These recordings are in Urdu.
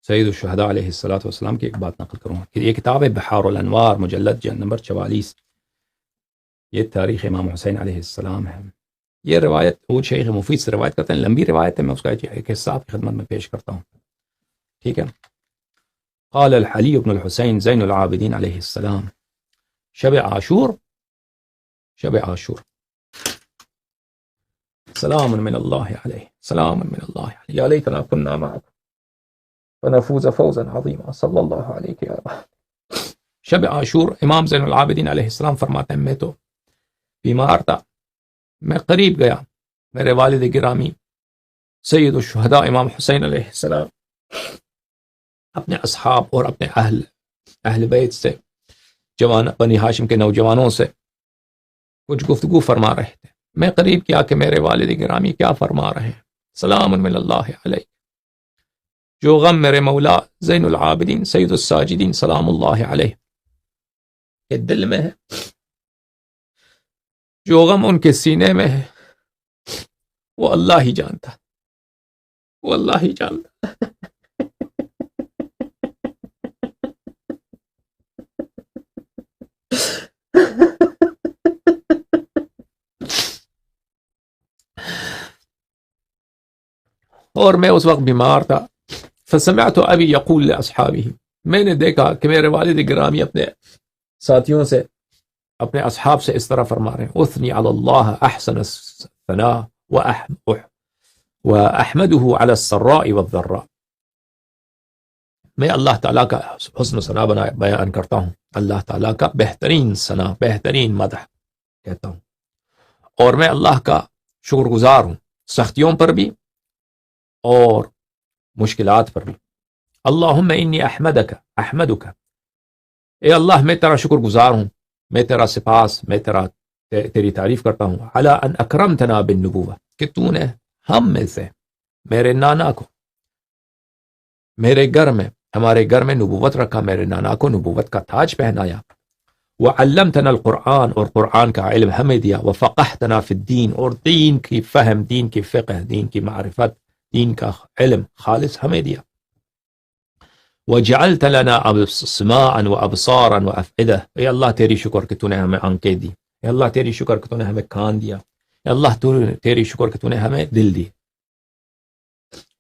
سید الشہداء علیہ السلام کی ایک بات نقل کروں گا. یہ کتاب ہے بحار الانوار، مجلد جلد نمبر 44. یہ تاریخ امام حسین علیہ السلام ہے. یہ روایت وہ شیخ مفید سے روایت کرتے ہیں، لمبی روایت ہے، میں اس کا ایک حصہ آپ کی خدمت میں پیش کرتا ہوں. ٹھیک ہے. قال الحلی بن الحسین زین العابدین علیہ السلام شب عاشور سلام من اللہ علیہ، سلام من اللہ علیہ، یا لیتنا کننا معکم فنفوز فوزا عظیما صلی اللہ علیہ وسلم. شب عاشور امام زین العابدین علیہ السلام فرماتے ہیں میں تو بیمار تھا، میں قریب گیا، میرے والد گرامی سید الشہداء امام حسین علیہ السلام اپنے اصحاب اور اپنے اہل بیت سے، جوان بنی ہاشم کے نوجوانوں سے کچھ گفتگو فرما رہے تھے. میں قریب کیا کہ میرے والد گرامی کیا فرما رہے ہیں، سلام من اللہ علیہ، جو غم میرے مولا زین العابدین سید الساجدین سلام اللہ علیہ کے دل میں ہے، جو غم ان کے سینے میں ہے، وہ اللہ ہی جانتا، وہ اللہ ہی جانتا. اور میں اس وقت بیمار تھا. فسمعت ابی یقول لاصحابہ، میں نے دیکھا کہ میرے والد گرامی اپنے ساتھیوں سے، اپنے اصحاب سے اس طرح فرما رہے ہیں، اثنی علی اللہ احسن الثناء واحمدہ علی السراء والضراء. میں اللہ تعالیٰ کا حسن ثنا بیان کرتا ہوں، اللہ تعالیٰ کا بہترین ثنا، بہترین مدح کہتا ہوں، اور میں اللہ کا شکر گزار ہوں، سختیوں پر بھی اور مشکلات پر بھی. اللہم انی احمدک، اے اللہ میں تیرا شکر گزار ہوں، میں تیرا سپاس، میں تیری تعریف کرتا ہوں، علی ان اکرمتنا بالنبوہ، کہ تو نے ہم میں سے، میرے نانا کو، میرے گھر میں، ہمارے گھر میں نبوت رکھا، میرے نانا کو نبوت کا تاج پہنایا. وعلمتنا القرآن، اور قرآن کا علم ہمیں دیا. وفقہتنا فی الدین، اور دین کی فہم، دین کی فقہ، دین کی معرفت، دین کا علم خالص ہمیں دیا. وجعلت لنا سماعا وابصارا وافئدہ، اے اللہ تیری شکر کہ تو نے ہمیں آنکھیں دی، اے اللہ تیری شکر کہ تو نے ہمیں کان دیا، اے اللہ تیری شکر کہ تو نے ہمیں دل دی.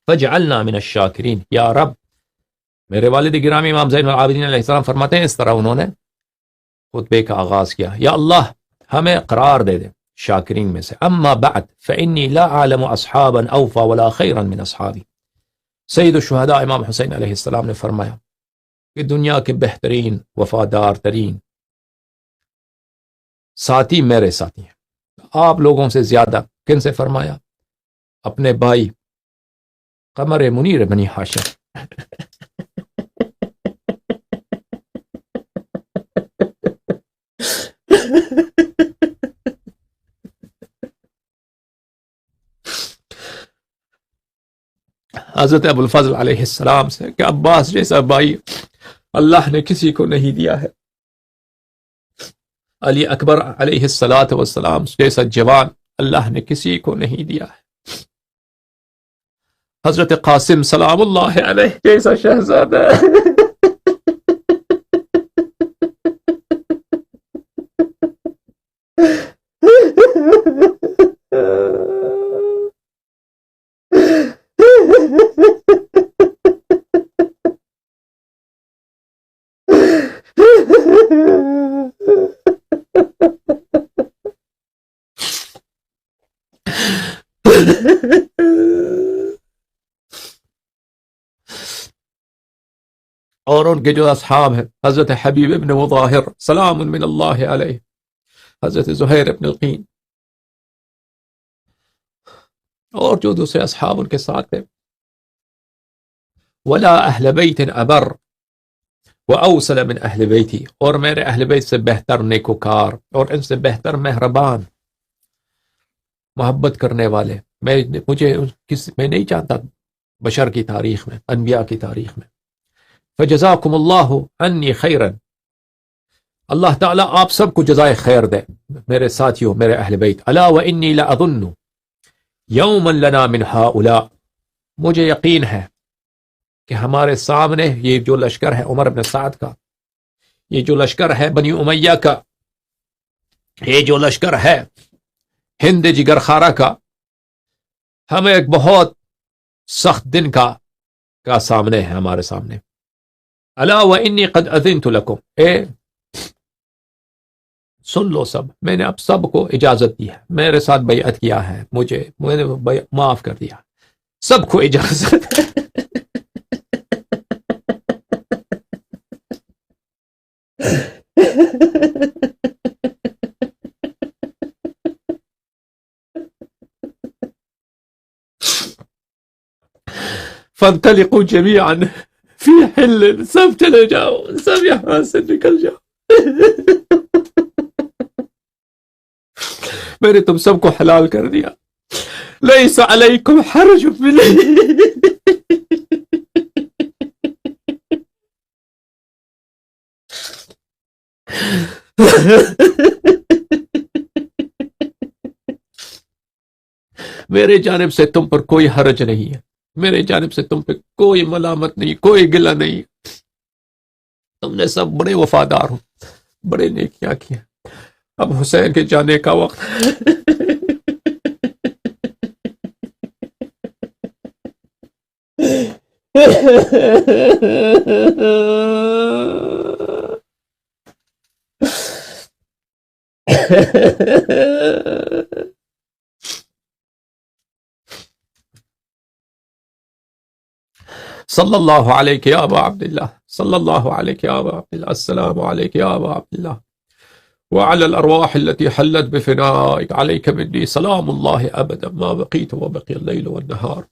فجعلنا من الشاکرین، یا رب. میرے والد گرامی امام زین العابدین علیہ السلام فرماتے ہیں اس طرح انہوں نے خطبے کا آغاز کیا، یا اللہ ہمیں قرار دے دے شاکرین میں سے. اما بعد فانی لا اعلم اصحابا اوفا ولا خیرا من اصحابی. سید الشہداء امام حسین علیہ السلام نے فرمایا کہ دنیا کے بہترین، وفادار ترین ساتھی میرے ساتھی ہیں. آپ لوگوں سے زیادہ کن سے فرمایا؟ اپنے بھائی قمر منیر بنی ہاشم. حضرت ابوالفضل علیہ السلام سے کہ عباس جیسا بھائی اللہ نے کسی کو نہیں دیا ہے، علی اکبر علیہ السلام جیسا جوان اللہ نے کسی کو نہیں دیا ہے، حضرت قاسم سلام اللہ علیہ جیسا شہزادہ اور ان کے جو اصحاب ہیں، حضرت حبیب ابن مظاہر سلام من اللہ علیہ، حضرت زہیر ابن القین، اور جو دوسرے اصحاب ان کے ساتھ ہیں. ولا اہل بیت ابر واوصل من اہل بیتی، اور میرے اہل بیت سے بہتر نیکوکار اور ان سے بہتر مہربان، محبت کرنے والے میں نہیں چاہتا بشر کی تاریخ میں، انبیاء کی تاریخ میں. فجزاکم اللہ انی خیرا، اللہ تعالیٰ آپ سب کو جزائے خیر دے میرے ساتھیوں، میرے اہل بیت. الا وانی لاظن یوما لنا من ہؤلاء، مجھے یقین ہے کہ ہمارے سامنے یہ جو لشکر ہے عمر بن سعد کا، یہ جو لشکر ہے بنی امیہ کا، یہ جو لشکر ہے ہند جگر خارہ کا، ہمیں ایک بہت سخت دن کا سامنے ہے ہمارے سامنے. الا وانی قد اذنت لکم، سن لو سب، میں نے اب سب کو اجازت دی ہے، میرے ساتھ بیعت کیا ہے، میں نے معاف کر دیا، سب کو اجازت ہے. فانطلقوا جميعا فی حل، سب چلے جاؤ، سب یہاں سے نکل جاؤ. میں نے تم سب کو حلال کر دیا. لیس علیکم حرج میرے جانب سے تم پر کوئی حرج نہیں ہے، میرے جانب سے تم پہ کوئی ملامت نہیں، کوئی گلہ نہیں. تم نے سب بڑے وفادار ہو، بڑے نیکیاں کی. اب حسین کے جانے کا وقت. صلی اللہ علیہ یا ابا عبداللہ، صلی اللہ علیہ یا ابا عبداللہ، السلام علیکم یا ابا عبداللہ، وعلى الأرواح التي حلت بفنائك عليك مني سلام الله أبدا ما بقيت وبقي الليل والنهار.